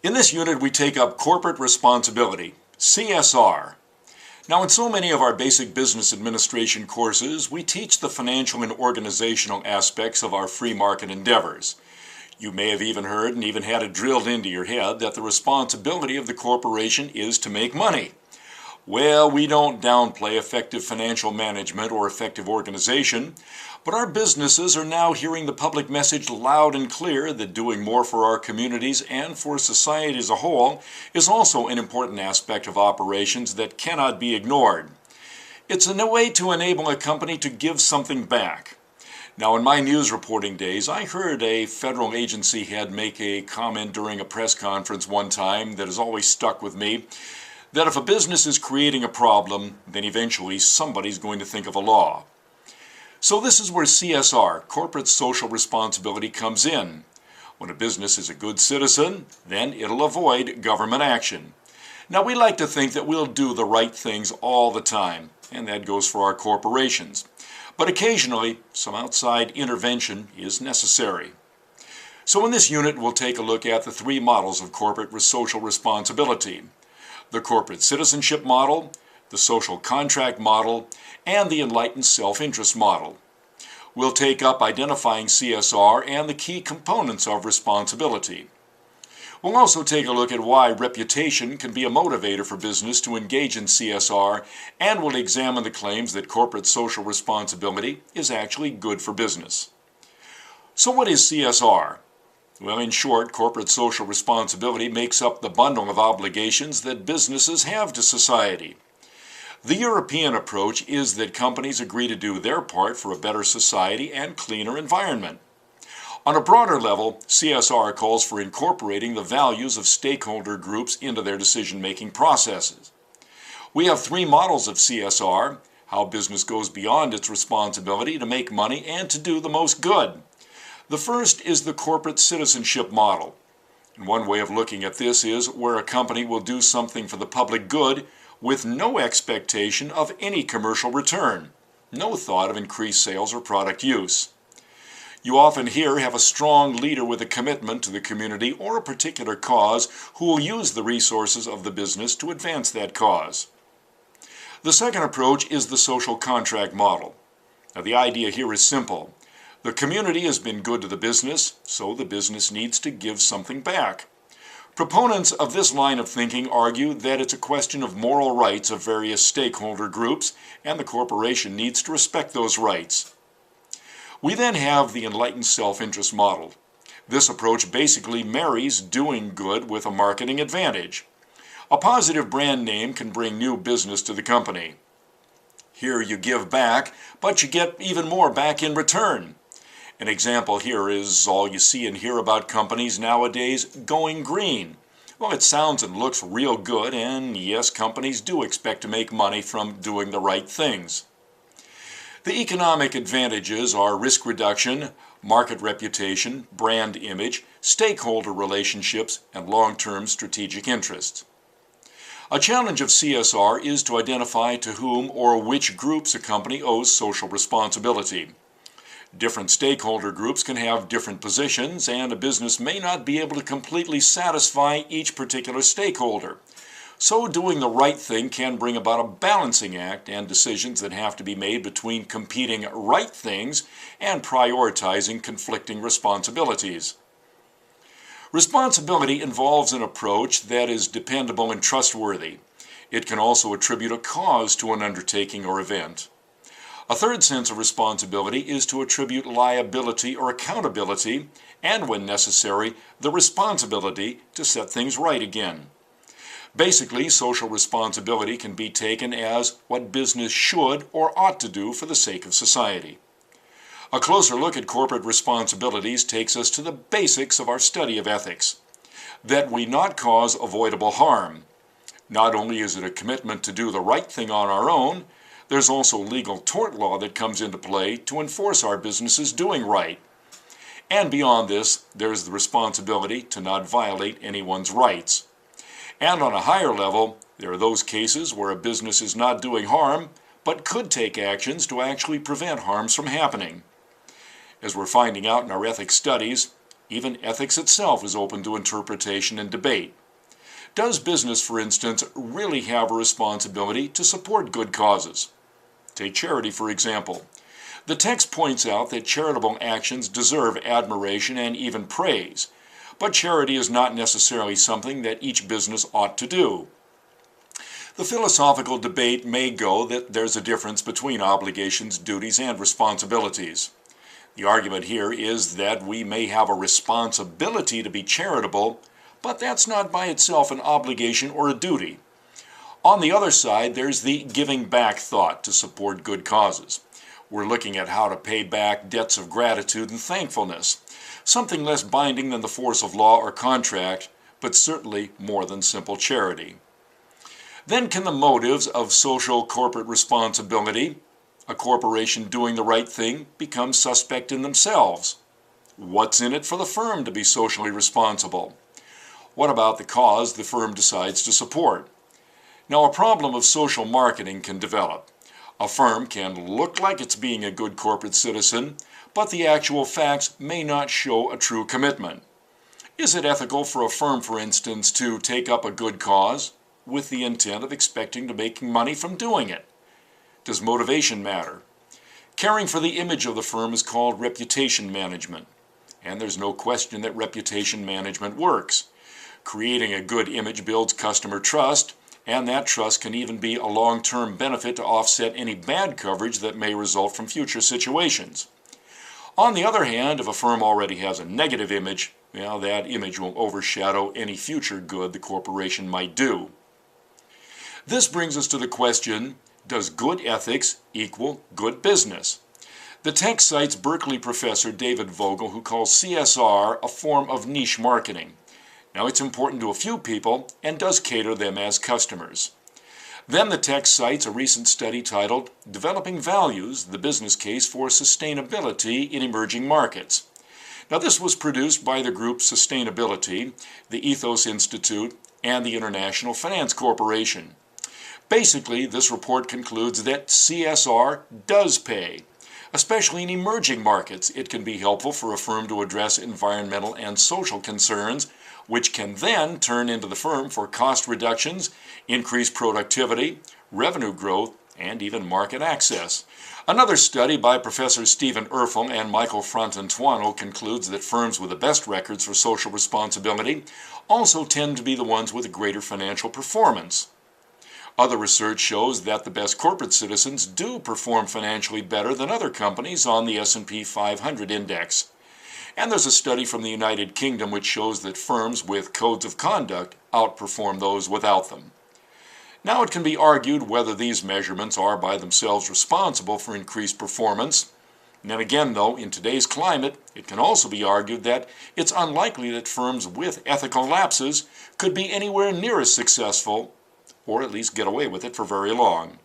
In this unit, we take up corporate responsibility, CSR. Now, in so many of our basic business administration courses, we teach the financial and organizational aspects of our free market endeavors. You may have even heard and even had it drilled into your head that the responsibility of the corporation is to make money. Well, we don't downplay effective financial management or effective organization, but our businesses are now hearing the public message loud and clear that doing more for our communities and for society as a whole is also an important aspect of operations that cannot be ignored. It's a way to enable a company to give something back. Now, in my news reporting days, I heard a federal agency head make a comment during a press conference one time that has always stuck with me, that if a business is creating a problem, then eventually somebody's going to think of a law. So this is where CSR, corporate social responsibility, comes in. When a business is a good citizen, then it'll avoid government action. Now, we like to think that we'll do the right things all the time, and that goes for our corporations. But occasionally, some outside intervention is necessary. So in this unit, we'll take a look at the three models of corporate social responsibility: the corporate citizenship model, the social contract model, and the enlightened self-interest model. We'll take up identifying CSR and the key components of responsibility. We'll also take a look at why reputation can be a motivator for business to engage in CSR, and we'll examine the claims that corporate social responsibility is actually good for business. So what is CSR? Well, in short, corporate social responsibility makes up the bundle of obligations that businesses have to society. The European approach is that companies agree to do their part for a better society and cleaner environment. On a broader level, CSR calls for incorporating the values of stakeholder groups into their decision-making processes. We have three models of CSR: how business goes beyond its responsibility to make money and to do the most good. The first is the corporate citizenship model. And one way of looking at this is where a company will do something for the public good with no expectation of any commercial return, no thought of increased sales or product use. You often here have a strong leader with a commitment to the community or a particular cause who will use the resources of the business to advance that cause. The second approach is the social contract model. Now, the idea here is simple. The community has been good to the business, so the business needs to give something back. Proponents of this line of thinking argue that it's a question of moral rights of various stakeholder groups, and the corporation needs to respect those rights. We then have the enlightened self-interest model. This approach basically marries doing good with a marketing advantage. A positive brand name can bring new business to the company. Here you give back, but you get even more back in return. An example here is all you see and hear about companies nowadays going green. Well, it sounds and looks real good, and yes, companies do expect to make money from doing the right things. The economic advantages are risk reduction, market reputation, brand image, stakeholder relationships, and long-term strategic interests. A challenge of CSR is to identify to whom or which groups a company owes social responsibility. Different stakeholder groups can have different positions, and a business may not be able to completely satisfy each particular stakeholder. So doing the right thing can bring about a balancing act and decisions that have to be made between competing right things and prioritizing conflicting responsibilities. Responsibility involves an approach that is dependable and trustworthy. It can also attribute a cause to an undertaking or event. A third sense of responsibility is to attribute liability or accountability, and when necessary, the responsibility to set things right again. Basically, social responsibility can be taken as what business should or ought to do for the sake of society. A closer look at corporate responsibilities takes us to the basics of our study of ethics: that we not cause avoidable harm. Not only is it a commitment to do the right thing on our own, there's also legal tort law that comes into play to enforce our businesses doing right. And beyond this, there's the responsibility to not violate anyone's rights. And on a higher level, there are those cases where a business is not doing harm, but could take actions to actually prevent harms from happening. As we're finding out in our ethics studies, Even ethics itself is open to interpretation and debate. Does business, for instance, really have a responsibility to support good causes? Take charity, for example. The text points out that charitable actions deserve admiration and even praise, but charity is not necessarily something that each business ought to do. The philosophical debate may go that there's a difference between obligations, duties, and responsibilities. The argument here is that we may have a responsibility to be charitable, but that's not by itself an obligation or a duty. On the other side, there's the giving back thought to support good causes. We're looking at how to pay back debts of gratitude and thankfulness, something less binding than the force of law or contract, but certainly more than simple charity. Then can the motives of social corporate responsibility, a corporation doing the right thing, become suspect in themselves? What's in it for the firm to be socially responsible? What about the cause the firm decides to support? Now, a problem of social marketing can develop. A firm can look like it's being a good corporate citizen, but the actual facts may not show a true commitment. Is it ethical for a firm, for instance, to take up a good cause with the intent of expecting to make money from doing it? Does motivation matter? Caring for the image of the firm is called reputation management, and there's no question that reputation management works. Creating a good image builds customer trust, and that trust can even be a long-term benefit to offset any bad coverage that may result from future situations. On the other hand, if a firm already has a negative image, well, that image will overshadow any future good the corporation might do. This brings us to the question, does good ethics equal good business? The text cites Berkeley professor David Vogel, who calls CSR a form of niche marketing. Now, it's important to a few people and does cater them as customers. Then the text cites a recent study titled Developing Values, the Business Case for Sustainability in Emerging Markets. Now, this was produced by the group Sustainability, the Ethos Institute, and the International Finance Corporation. Basically, this report concludes that CSR does pay. Especially in emerging markets, it can be helpful for a firm to address environmental and social concerns, which can then turn into the firm for cost reductions, increased productivity, revenue growth, and even market access. Another study by Professor Stephen Erfel and Michael Frantantuono concludes that firms with the best records for social responsibility also tend to be the ones with greater financial performance. Other research shows that the best corporate citizens do perform financially better than other companies on the S&P 500 index. And there's a study from the United Kingdom which shows that firms with codes of conduct outperform those without them. Now, it can be argued whether these measurements are by themselves responsible for increased performance. And then again, though, in today's climate, it can also be argued that it's unlikely that firms with ethical lapses could be anywhere near as successful, or at least get away with it for very long.